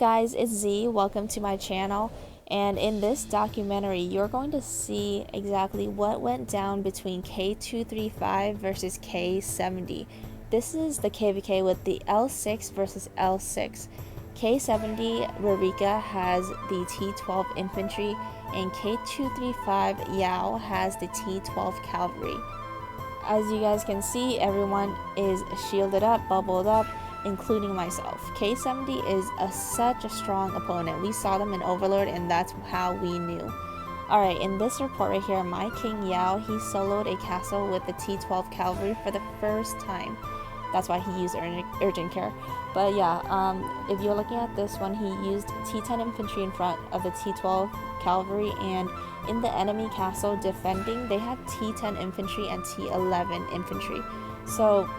guys, it's Z. Welcome to my channel. And in this documentary, you're going to see exactly what went down between K235 versus K70. This is the KVK with the L6 versus L6. K70 Rurika has the T12 infantry, and K235 Yao has the T12 cavalry. As you guys can see, everyone is shielded up, bubbled up, including myself. K70 is such a strong opponent. We saw them in Overlord, and that's how we knew. Alright, in this report right here, my King Yao, he soloed a castle with the T12 cavalry for the first time. That's why he used urgent care. But yeah, if you're looking at this one, he used T10 infantry in front of the T12 cavalry, and in the enemy castle defending, they had T10 infantry and T11 infantry. So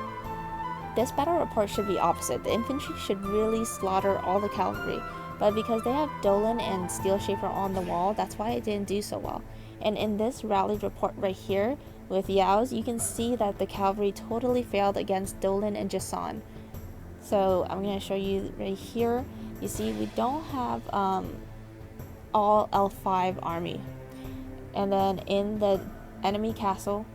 this battle report should be opposite. The infantry should really slaughter all the cavalry, but because they have Dolan and Steel Shaper on the wall, that's why it didn't do so well. And in this rally report right here with Yao's, you can see that the cavalry totally failed against Dolan and Jason. So I'm going to show you right here. You see we don't have all L5 army. And then in the enemy castle,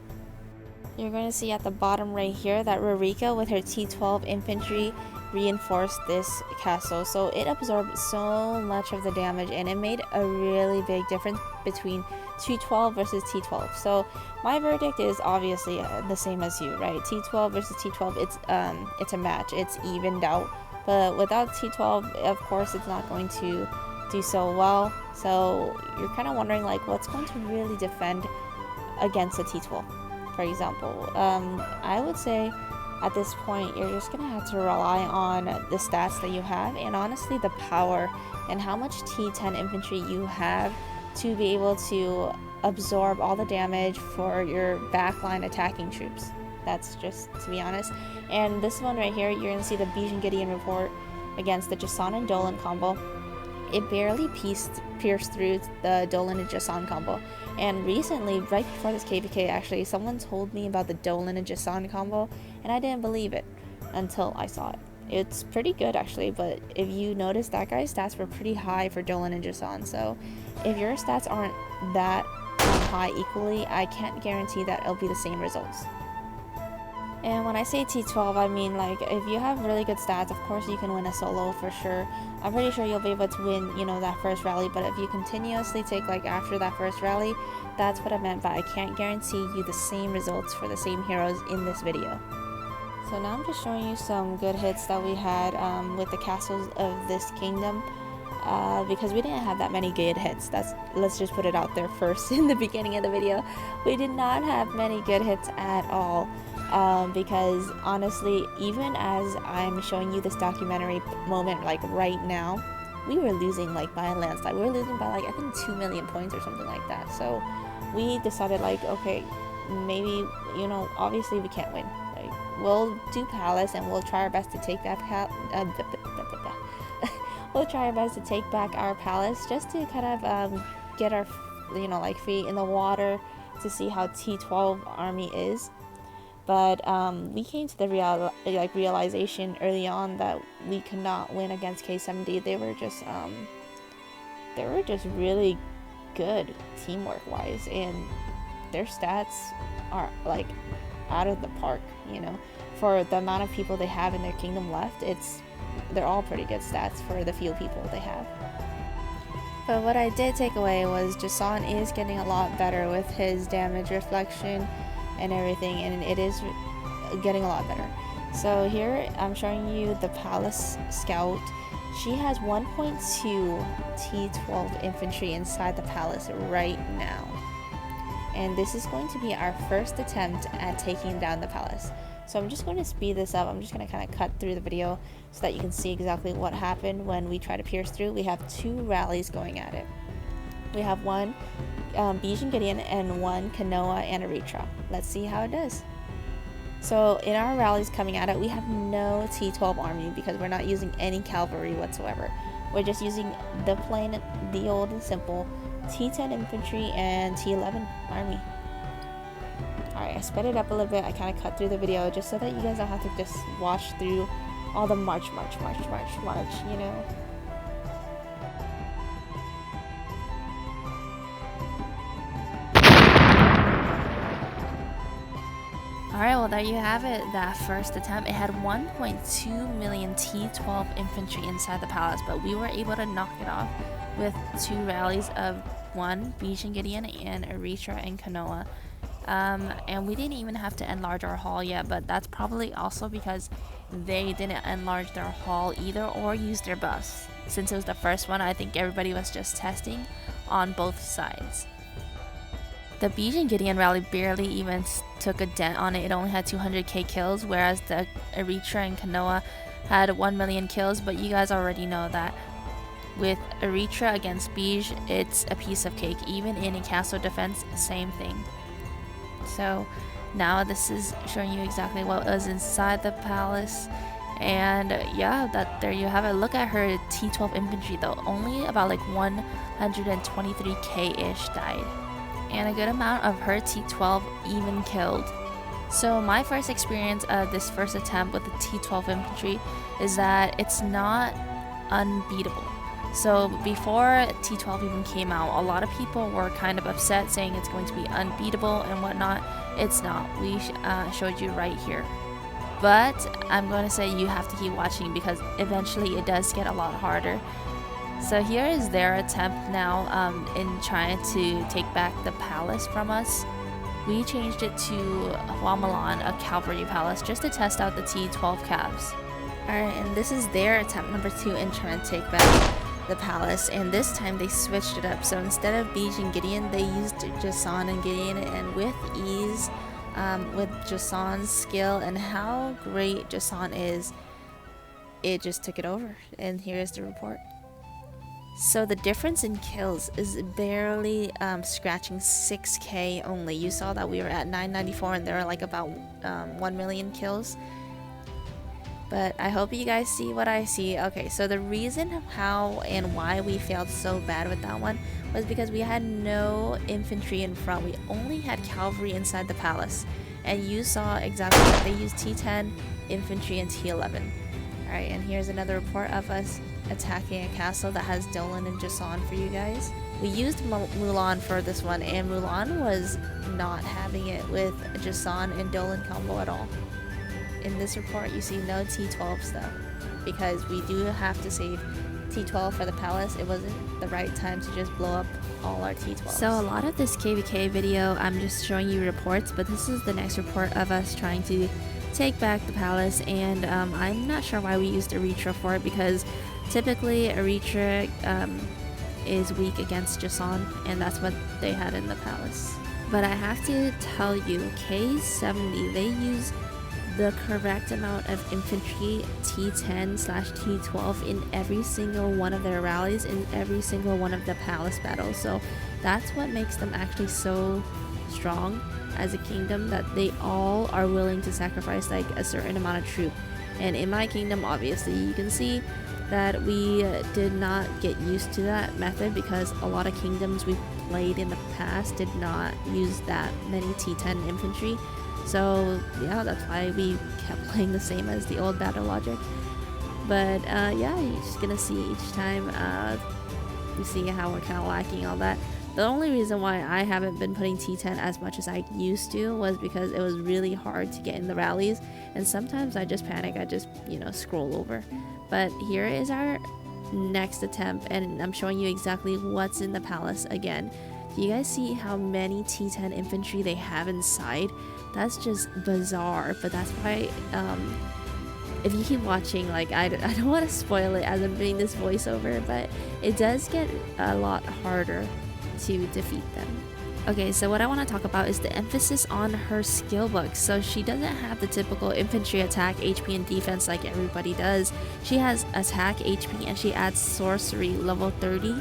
you're going to see at the bottom right here that Rurika with her T12 infantry reinforced this castle. So it absorbed so much of the damage, and it made a really big difference between T12 versus T12. So my verdict is obviously the same as you, right? T12 versus T12, it's a match. It's evened out. But without T12, of course, it's not going to do so well. So you're kind of wondering, like, what's going to really defend against a T12? For example, I would say at this point you're just gonna have to rely on the stats that you have, and honestly the power and how much T10 infantry you have to be able to absorb all the damage for your backline attacking troops. That's just, to be honest. And this one right here, you're gonna see the Bijan Gideon report against the Jason and Dolan combo. It barely pierced through the Dolan and Jason combo. And recently, right before this KVK, actually, someone told me about the Dolan and Jason combo, and I didn't believe it until I saw it. It's pretty good, actually, but if you notice, that guy's stats were pretty high for Dolan and Jason. So if your stats aren't that high equally, I can't guarantee that it'll be the same results. And when I say T12, I mean, like, if you have really good stats, of course you can win a solo for sure. I'm pretty sure you'll be able to win, you know, that first rally, but if you continuously take, like, after that first rally, that's what I meant by I can't guarantee you the same results for the same heroes in this video. So now I'm just showing you some good hits that we had with the castles of this kingdom, because we didn't have that many good hits. Let's just put it out there first in the beginning of the video. We did not have many good hits at all. Because honestly, even as I'm showing you this documentary moment, like right now, we were losing like by a landslide. We were losing by like, I think 2 million points or something like that. So we decided, like, okay, maybe, you know, obviously we can't win. Like, we'll do palace and we'll try our best to take that we'll try our best to take back our palace, just to kind of get our, you know, like, feet in the water to see how T12 army is. But we came to the realization early on that we could not win against K70. They were just really good teamwork wise, and their stats are like out of the park, you know, for the amount of people they have in their kingdom left. They're all pretty good stats for the few people they have. But what I did take away was Jason is getting a lot better with his damage reflection and everything, and it is getting a lot better. So here I'm showing you the Palace Scout. She has 1.2 T12 infantry inside the palace right now, and this is going to be our first attempt at taking down the palace. So I'm just going to speed this up. I'm just going to kind of cut through the video so that you can see exactly what happened when we try to pierce through. We have 2 rallies going at it. We have one Bijan Gideon and one Kanoa and Eritrea. Let's see how it does. So in our rallies coming at it, we have no T12 army because we're not using any cavalry whatsoever. We're just using the plain, the old and simple T10 infantry and T11 army. Alright, I sped it up a little bit. I kind of cut through the video just so that you guys don't have to just watch through all the march, you know. So there you have it, that first attempt. It had 1.2 million T12 infantry inside the palace, but we were able to knock it off with 2 rallies of 1, Bijan Gideon and Eritrea and Kanoa. And we didn't even have to enlarge our hall yet, but that's probably also because they didn't enlarge their hall either or use their buffs. Since it was the first one, I think everybody was just testing on both sides. The Bijan Gideon rally barely even took a dent on it. It only had 200k kills, whereas the Eritrea and Kanoa had 1 million kills, but you guys already know that with Eritrea against Bij, it's a piece of cake. Even in a castle defense, same thing. So now this is showing you exactly what was inside the palace. And yeah, there you have it. Look at her T12 infantry though. Only about like 123k-ish died. And a good amount of her T12 even killed. So my first experience of this first attempt with the T12 infantry is that it's not unbeatable. So before T12 even came out, a lot of people were kind of upset saying it's going to be unbeatable and whatnot. It's not. We showed you right here. But I'm going to say you have to keep watching because eventually it does get a lot harder. So here is their attempt now in trying to take back the palace from us. We changed it to Huamalan, a cavalry palace, just to test out the T12 calves. Alright, and this is their attempt number 2 in trying to take back the palace, and this time they switched it up. So instead of Bij and Gideon, they used Jason and Gideon, and with ease, with Jason's skill and how great Jason is, it just took it over. And here is the report. So the difference in kills is barely scratching 6k only. You saw that we were at 994 and there are like about 1 million kills. But I hope you guys see what I see. Okay, so the reason how and why we failed so bad with that one was because we had no infantry in front. We only had cavalry inside the palace. And you saw exactly that they used T10, infantry, and T11. Alright, and here's another report of us attacking a castle that has Dolan and Jason for you guys. We used Mulan for this one, and Mulan was not having it with Jason and Dolan combo at all. In this report, you see no T12s though, because we do have to save T12 for the palace. It wasn't the right time to just blow up all our T12s. So a lot of this KVK video, I'm just showing you reports, but this is the next report of us trying to take back the palace, and I'm not sure why we used Eritrea for it, because typically Eritrea is weak against Jason, and that's what they had in the palace. But I have to tell you, K70, they use the correct amount of infantry T10/T12 in every single one of their rallies, in every single one of the palace battles. So that's what makes them actually so strong as a kingdom, that they all are willing to sacrifice like a certain amount of troop. And in my kingdom, obviously you can see that we did not get used to that method, because a lot of kingdoms we played in the past did not use that many T10 infantry. So yeah, that's why we kept playing the same as the old battle logic. But yeah, you're just gonna see each time we see how we're kind of lacking all that. The only reason why I haven't been putting T10 as much as I used to was because it was really hard to get in the rallies, and sometimes I just panic. I just, you know, scroll over. But here is our next attempt, and I'm showing you exactly what's in the palace again. Do you guys see how many T10 infantry they have inside? That's just bizarre. But that's why if you keep watching, like I don't want to spoil it as I'm doing this voiceover, but it does get a lot harder to defeat them. Okay, so what I want to talk about is the emphasis on her skill book. So she doesn't have the typical infantry attack, HP, and defense like everybody does. She has attack, HP, and she adds sorcery level 30.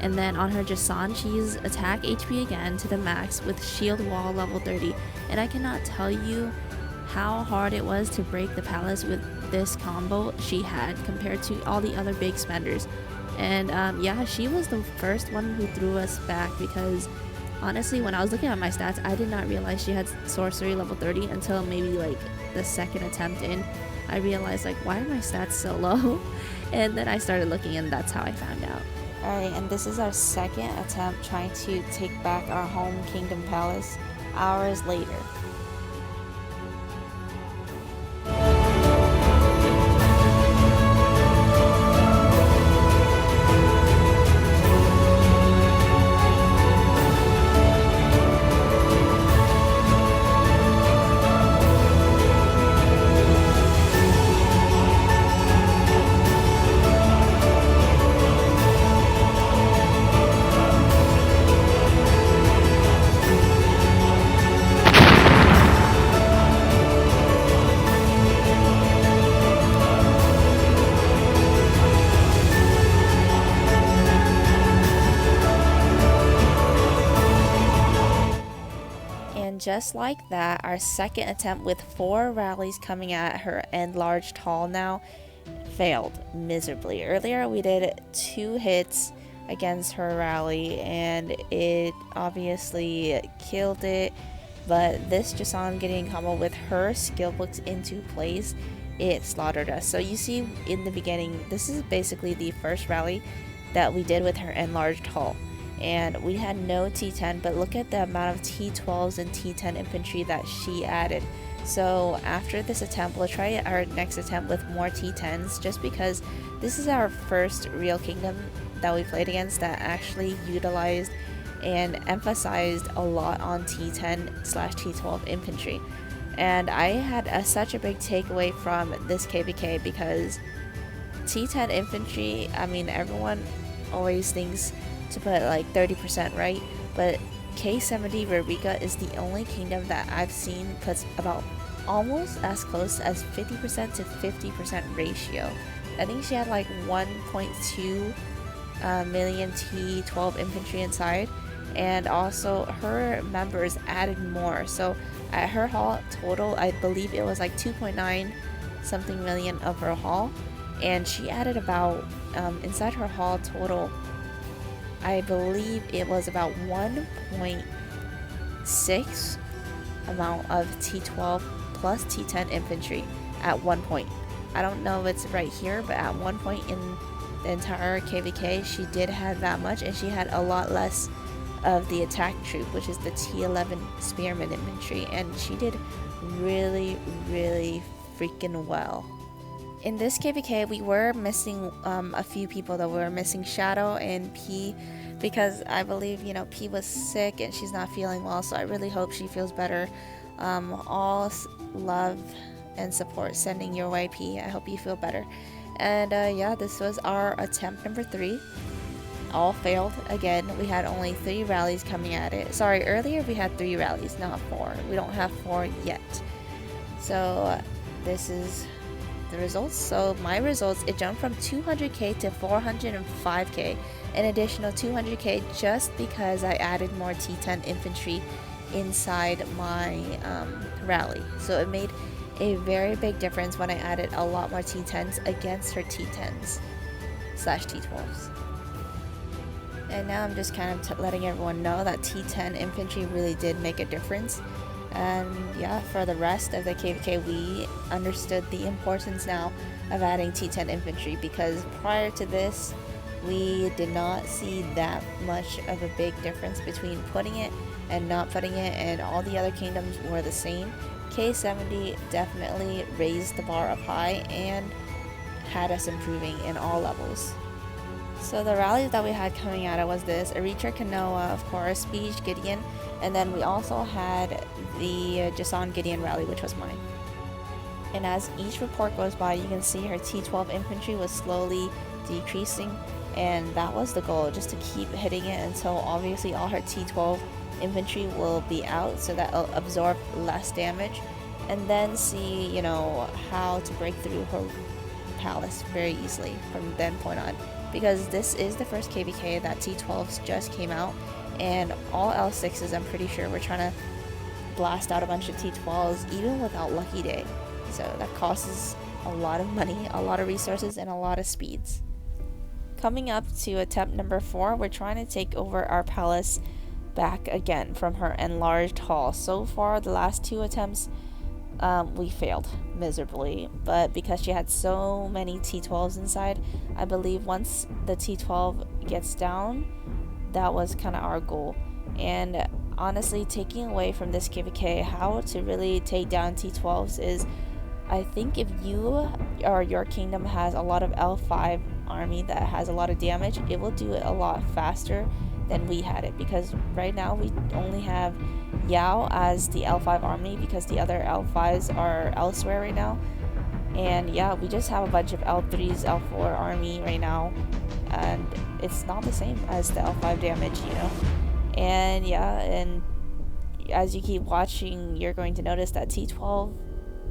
And then on her Jason, she uses attack HP again to the max with shield wall level 30. And I cannot tell you how hard it was to break the palace with this combo she had compared to all the other big spenders. And yeah, she was the first one who threw us back, because honestly, when I was looking at my stats, I did not realize she had sorcery level 30 until maybe like the second attempt in. I realized, like, why are my stats so low? And then I started looking, and that's how I found out. Alright, and this is our second attempt trying to take back our home kingdom palace hours later. just like that, our second attempt with 4 rallies coming at her enlarged hull now failed miserably. Earlier we did 2 hits against her rally and it obviously killed it, but this Jasson Gideon combo with her skill books into place, it slaughtered us. So you see in the beginning, this is basically the first rally that we did with her enlarged hull, and we had no T10, but look at the amount of T12s and T10 infantry that she added. So after this attempt, we'll try our next attempt with more T10s, just because this is our first real kingdom that we played against that actually utilized and emphasized a lot on T10/T12 infantry. And I had such a big takeaway from this KVK, because T10 infantry, I mean, everyone always thinks to put like 30%, right? But K70 Rurika is the only kingdom that I've seen puts about almost as close as 50% to 50% ratio. I think she had like 1.2 million T12 infantry inside, and also her members added more. So at her haul total, I believe it was like 2.9 something million of her haul, and she added about inside her haul total, I believe it was about 1.6 amount of T12 plus T10 infantry at one point. I don't know if it's right here, but at one point in the entire KVK, she did have that much, and she had a lot less of the attack troop, which is the T11 spearman infantry, and she did really freaking well. In this KVK, we were missing a few people, though. We were missing Shadow and P, because I believe, you know, P was sick and she's not feeling well, so I really hope she feels better. All love and support sending your way, P. I hope you feel better. And yeah, this was our attempt number 3. All failed again. We had only 3 rallies coming at it. Sorry, earlier we had 3 rallies, not 4. We don't have 4 yet. So this is the results. So my results, it jumped from 200k to 405k, an additional 200k just because I added more T10 infantry inside my rally. So it made a very big difference when I added a lot more T10s against her T10s/T12s. And now I'm just kind of letting everyone know that T10 infantry really did make a difference. And yeah, for the rest of the KVK, we understood the importance now of adding T10 infantry, because prior to this, we did not see that much of a big difference between putting it and not putting it, and all the other kingdoms were the same. K70 definitely raised the bar up high and had us improving in all levels. So the rallies that we had coming at it was this: Eritrea Kanoa, of course, Beach Gideon, and then we also had the Jasson Gideon rally, which was mine. And as each report goes by, you can see her T12 infantry was slowly decreasing, and that was the goal, just to keep hitting it until obviously all her T12 infantry will be out, so that it'll absorb less damage, and then see, you know, how to break through her palace very easily from then point on. Because this is the first KVK that T12s just came out, and all L6s, I'm pretty sure, we're trying to blast out a bunch of T12s even without Lucky Day. So that costs a lot of money, a lot of resources, and a lot of speeds. Coming up to attempt number 4, we're trying to take over our palace back again from her enlarged hall. So far, the last 2 attempts, we failed miserably, but because she had so many T12s inside, I believe once the T12 gets down, that was kind of our goal. And honestly, taking away from this KVK how to really take down T12s is, I think if you or your kingdom has a lot of L5 army that has a lot of damage, it will do it a lot faster than we had it, because right now we only have Yao as the L5 army because the other L5s are elsewhere right now. And yeah, we just have a bunch of L3s, L4 army right now, and it's not the same as the L5 damage, you know. And yeah, and as you keep watching, you're going to notice that T12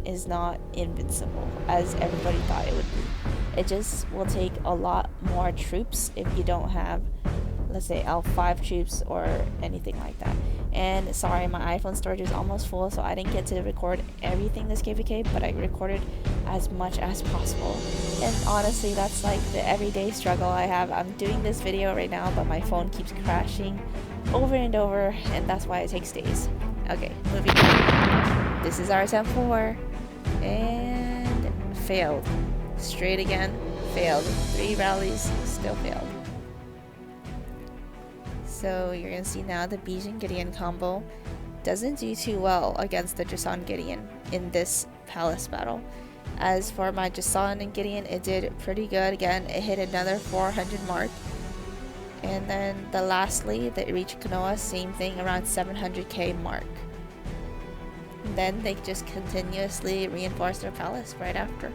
is not invincible as everybody thought it would be. It just will take a lot more troops if you don't have let's say L5 troops or anything like that. And sorry, my iPhone storage is almost full, so I didn't get to record everything this KVK, but I recorded as much as possible. And honestly, that's like the everyday struggle I have. I'm doing this video right now, but my phone keeps crashing over and over, and that's why it takes days. Okay, moving on. This is our attempt 4, and failed. Straight again, failed. 3 rallies, still failed. So you're gonna see now the Bijan Gideon combo doesn't do too well against the Jason Gideon in this palace battle. As for my Jason and Gideon, it did pretty good. Again, it hit another 400 mark. And then lastly, the Iricha Kanoa, same thing, around 700k mark. And then they just continuously reinforce their palace right after.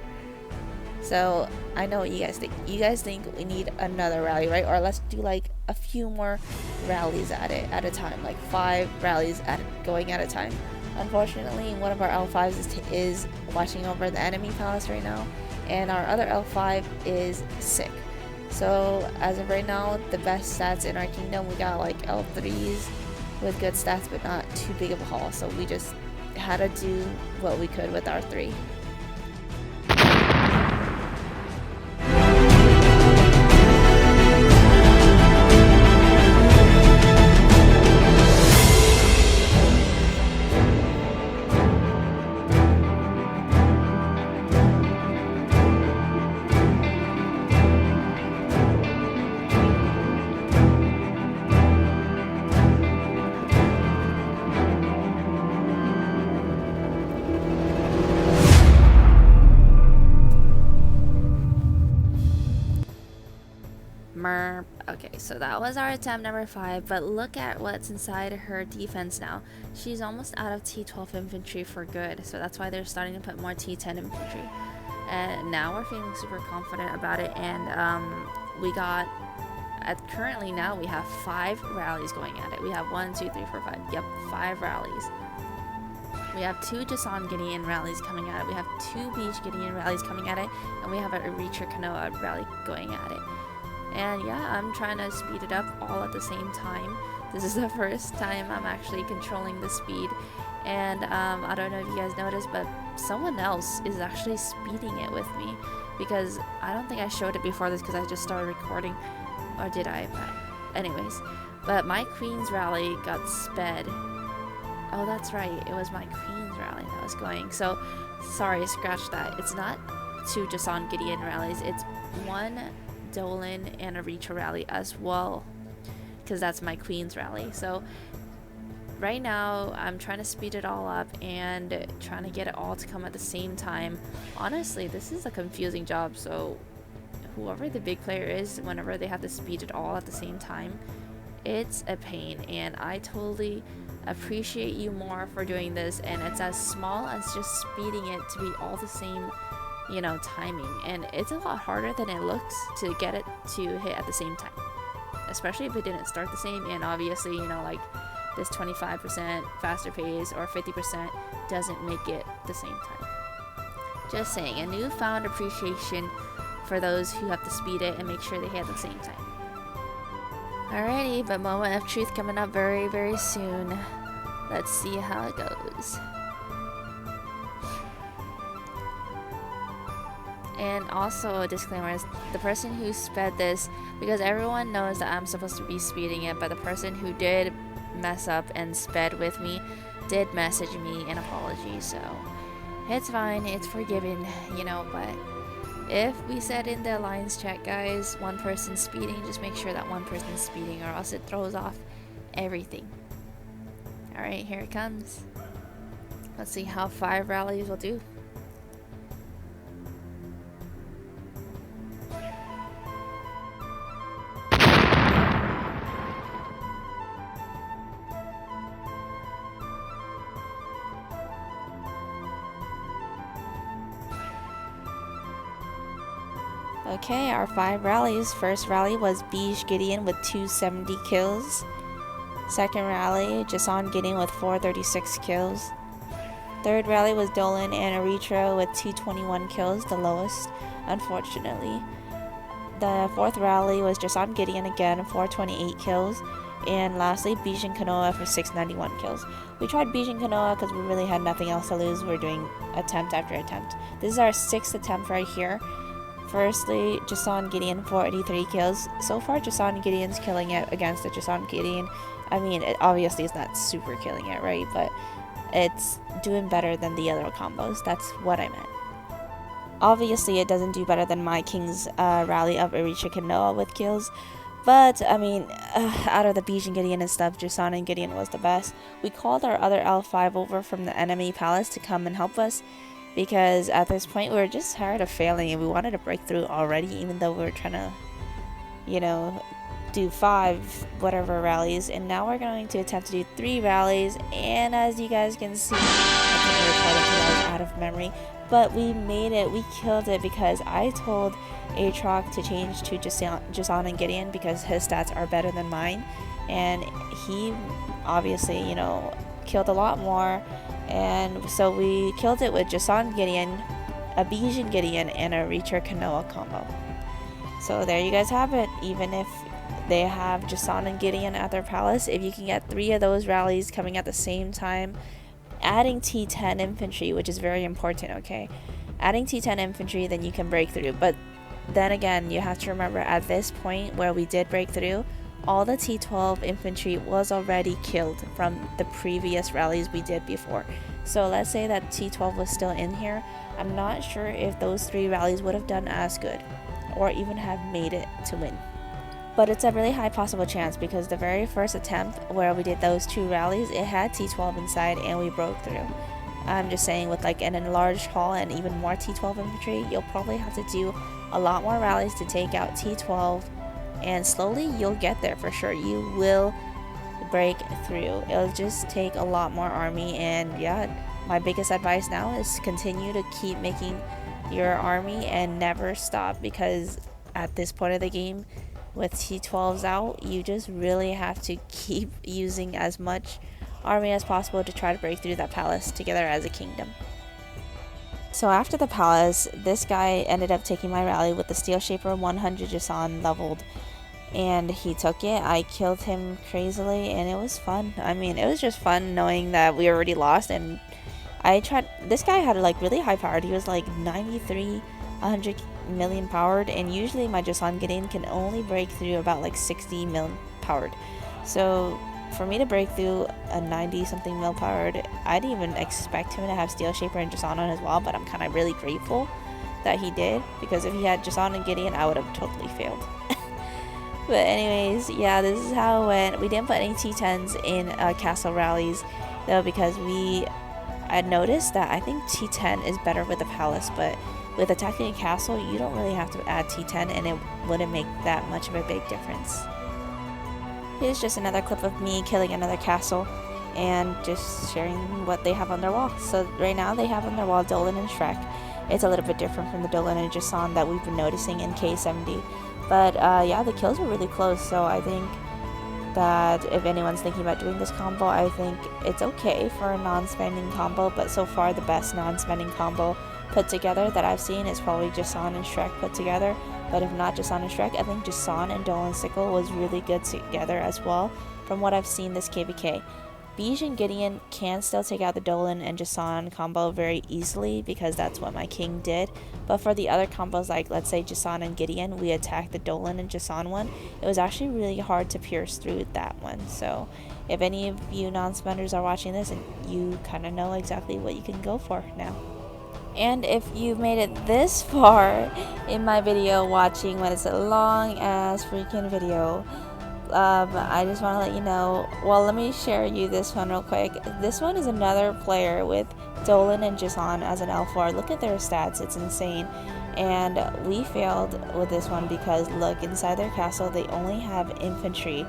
So I know what you guys think. You guys think we need another rally, right? Or let's do like a few more rallies at a time, like 5 rallies going at a time. Unfortunately, one of our L5s is watching over the enemy palace right now, and our other L5 is sick. So as of right now, the best stats in our kingdom, we got like L3s with good stats, but not too big of a haul. So we just had to do what we could with our 3. Okay, so that was our attempt number 5, but look at what's inside her defense now. She's almost out of T12 infantry for good, so that's why they're starting to put more T10 infantry. And now we're feeling super confident about it, and we got, currently now we have 5 rallies going at it. We have 1, 2, 3, 4, 5, yep, 5 rallies. We have 2 Jason Gideon rallies coming at it, we have 2 Bijan Gideon rallies coming at it, and we have a Iricha Kanoa rally going at it. And yeah, I'm trying to speed it up all at the same time. This is the first time I'm actually controlling the speed. And I don't know if you guys noticed, but someone else is actually speeding it with me. Because I don't think I showed it before this because I just started recording. Or did I? But anyways. But my Queen's rally got sped. Oh, that's right. It was my Queen's rally that was going. So, sorry, scratch that. It's not 2 Jason Gideon rallies. It's 1 Dolan and a Iricha rally as well, because that's my Queen's rally. So right now I'm trying to speed it all up and trying to get it all to come at the same time. Honestly, this is a confusing job, so whoever the big player is, whenever they have to speed it all at the same time, it's a pain. And I totally appreciate you more for doing this, and it's as small as just speeding it to be all the same, you know, timing. And it's a lot harder than it looks to get it to hit at the same time, especially if it didn't start the same. And obviously, you know, like this 25% faster pace or 50% doesn't make it the same time. Just saying, a newfound appreciation for those who have to speed it and make sure they hit at the same time. Alrighty, but moment of truth coming up very, very soon. Let's see how it goes. And also a disclaimer is the person who sped this, because everyone knows that I'm supposed to be speeding it, but the person who did mess up and sped with me did message me an apology, so it's fine, it's forgiven, you know. But if we said in the alliance chat, guys, one person speeding, just make sure that one person is speeding, or else it throws off everything. Alright, here it comes. Let's see how 5 rallies will do. Okay, our 5 rallies. First rally was Bijan Gideon with 270 kills. Second rally, Jason Gideon with 436 kills. Third rally was Dolan and Iricha with 221 kills, the lowest, unfortunately. The fourth rally was Jason Gideon again, 428 kills. And lastly, Bijan Kanoa for 691 kills. We tried Bijan Kanoa because we really had nothing else to lose. We're doing attempt after attempt. This is our 6th attempt right here. Firstly, Jason Gideon, 483 kills. So far, Jason Gideon's killing it against the Jason Gideon. I mean, it obviously is not super killing it, right? But it's doing better than the other combos. That's what I meant. Obviously, it doesn't do better than my King's rally of Irisha Kanoa with kills. But, I mean, out of the Bijan Gideon and stuff, Jason and Gideon was the best. We called our other L5 over from the enemy palace to come and help us, because at this point we were just tired of failing and we wanted to break through already, even though we were trying to, you know, do 5 whatever rallies. And now we're going to attempt to do 3 rallies, and as you guys can see, I can't record it because I was out of memory, but we made it. We killed it because I told Aatrox to change to Jason and Gideon because his stats are better than mine, and he obviously, you know, killed a lot more. And so we killed it with Jason Gideon, a Bijan Gideon, and a Reacher Kanoa combo. So there you guys have it. Even if they have Jason and Gideon at their palace, if you can get 3 of those rallies coming at the same time, adding T10 infantry, which is very important, okay? Adding T10 infantry, then you can break through. But then again, you have to remember at this point where we did break through, all the T12 infantry was already killed from the previous rallies we did before. So let's say that T12 was still in here. I'm not sure if those 3 rallies would have done as good or even have made it to win. But it's a really high possible chance because the very first attempt where we did those 2 rallies, it had T12 inside and we broke through. I'm just saying, with like an enlarged hall and even more T12 infantry, you'll probably have to do a lot more rallies to take out T12, and slowly you'll get there for sure. You will break through. It'll just take a lot more army, and yeah, my biggest advice now is continue to keep making your army and never stop, because at this point of the game, with T12s out, you just really have to keep using as much army as possible to try to break through that palace together as a kingdom. So after the palace, this guy ended up taking my rally with the Steel Shaper 100 Jason leveled, and he took it. I killed him crazily, and it was fun. I mean, it was just fun knowing that we already lost. And I tried, this guy had like really high powered. He was like 93, 100 million powered, and usually my Jason Gideon can only break through about like 60 mil powered. So for me to break through a 90 something mil powered, I didn't even expect him to have Steel Shaper and Jason on as well, but I'm kind of really grateful that he did, because if he had Jason and Gideon, I would have totally failed. But anyways, yeah, this is how it went. We didn't put any T10s in castle rallies though, because I noticed that I think T10 is better with the palace, but with attacking a castle, you don't really have to add T10, and it wouldn't make that much of a big difference. Here's just another clip of me killing another castle and just sharing what they have on their wall. So right now they have on their wall Dolan and Shrek. It's a little bit different from the Dolan and Jason that we've been noticing in K70. But yeah, the kills were really close, so I think that if anyone's thinking about doing this combo, I think it's okay for a non-spending combo, but so far the best non-spending combo put together that I've seen is probably Jason and Shrek put together. But if not Jason and Shrek, I think Jason and Dolan Sickle was really good together as well from what I've seen this KVK. Bijan Gideon can still take out the Dolan and Jason combo very easily, because that's what my king did. But for the other combos, like let's say Jason and Gideon, we attacked the Dolan and Jason one. It was actually really hard to pierce through that one. So if any of you non-spenders are watching this, and you kind of know exactly what you can go for now. And if you've made it this far in my video watching, when it's a long ass freaking video, I just want to let you know, well, let me share you this one real quick. This one is another player with Dolan and Jason as an L4. Look at their stats, it's insane. And we failed with this one because look, inside their castle they only have infantry,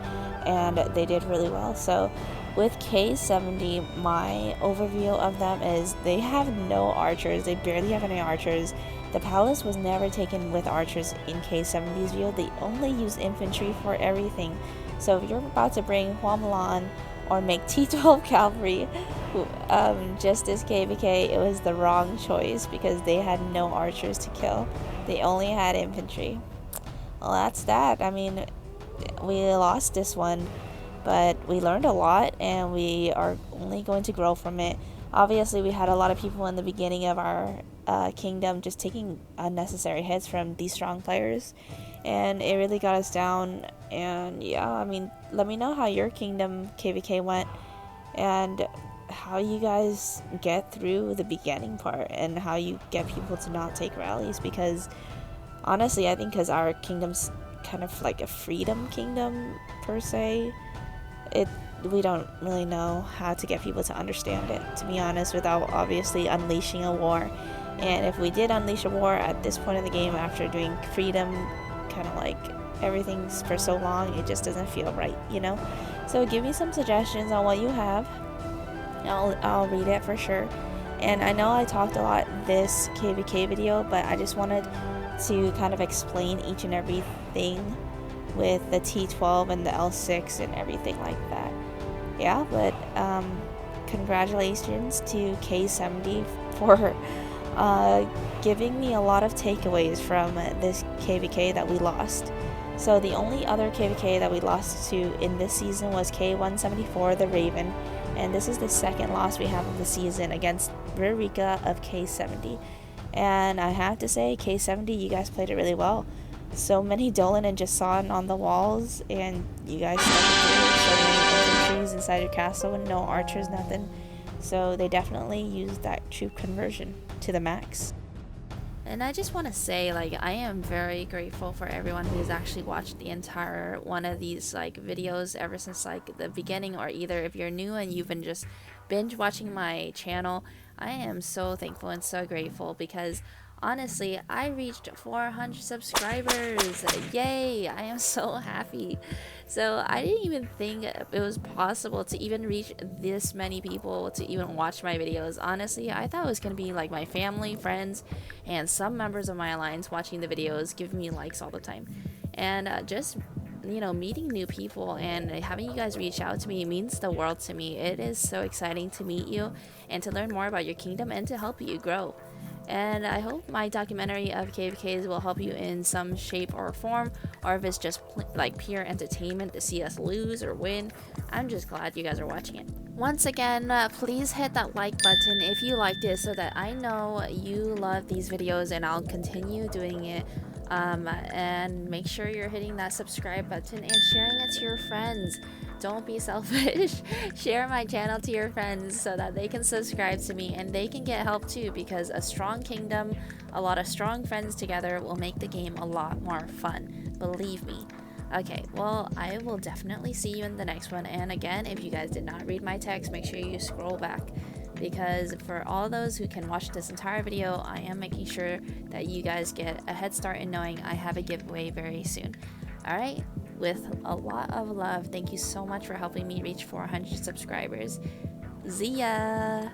and they did really well. So with K70, my overview of them is they have no archers. They barely have any archers. The palace was never taken with archers in K70's view. They only use infantry for everything. So if you're about to bring Huamulan or make T12 cavalry just as KVK, it was the wrong choice because they had no archers to kill. They only had infantry. well, that's that. I mean, we lost this one, but we learned a lot and we are only going to grow from it. Obviously, we had a lot of people in the beginning of our kingdom just taking unnecessary hits from these strong players, and it really got us down. And yeah, I mean, let me know how your kingdom KVK went and how you guys get through the beginning part and how you get people to not take rallies, because honestly, I think because our kingdom's kind of like a freedom kingdom per se, we don't really know how to get people to understand it, to be honest, without obviously unleashing a war. And if we did unleash a war at this point in the game after doing freedom, kind of like everything for so long, it just doesn't feel right, you know? So give me some suggestions on what you have. I'll read it for sure. And I know I talked a lot this KVK video, but I just wanted to kind of explain each and everything with the T12 and the L6 and everything like that. Yeah, but congratulations to K70 for giving me a lot of takeaways from this KVK that we lost. So the only other KVK that we lost to in this season was K174, the Raven, and this is the second loss we have of the season against Ririka of K70. And I have to say, K70, you guys played it really well. So many Dolan and Jason on the walls, and you guys stuck it through. So many infantries inside your castle and no archers, nothing. So they definitely used that troop conversion to the max. And I just want to say, like, I am very grateful for everyone who has actually watched the entire one of these like videos ever since like the beginning, or either if you're new and you've been just binge watching my channel. I am so thankful and so grateful because honestly, I reached 400 subscribers. Yay! I am so happy. So I didn't even think it was possible to even reach this many people to even watch my videos. Honestly, I thought it was going to be like my family, friends, and some members of my alliance watching the videos, giving me likes all the time. And just, you know, meeting new people and having you guys reach out to me means the world to me. It is so exciting to meet you and to learn more about your kingdom and to help you grow. And I hope my documentary of KVKs will help you in some shape or form, or if it's just like pure entertainment to see us lose or win. I'm just glad you guys are watching it. Once again, please hit that like button if you liked it so that I know you love these videos and I'll continue doing it. And make sure you're hitting that subscribe button and sharing it to your friends. Don't be selfish. Share my channel to your friends so that they can subscribe to me and they can get help too, because a strong kingdom, a lot of strong friends together will make the game a lot more fun. Believe me. Okay, well, I will definitely see you in the next one. And again, if you guys did not read my text, make sure you scroll back, because for all those who can watch this entire video, I am making sure that you guys get a head start in knowing I have a giveaway very soon. Alright, with a lot of love, thank you so much for helping me reach 400 subscribers. See ya!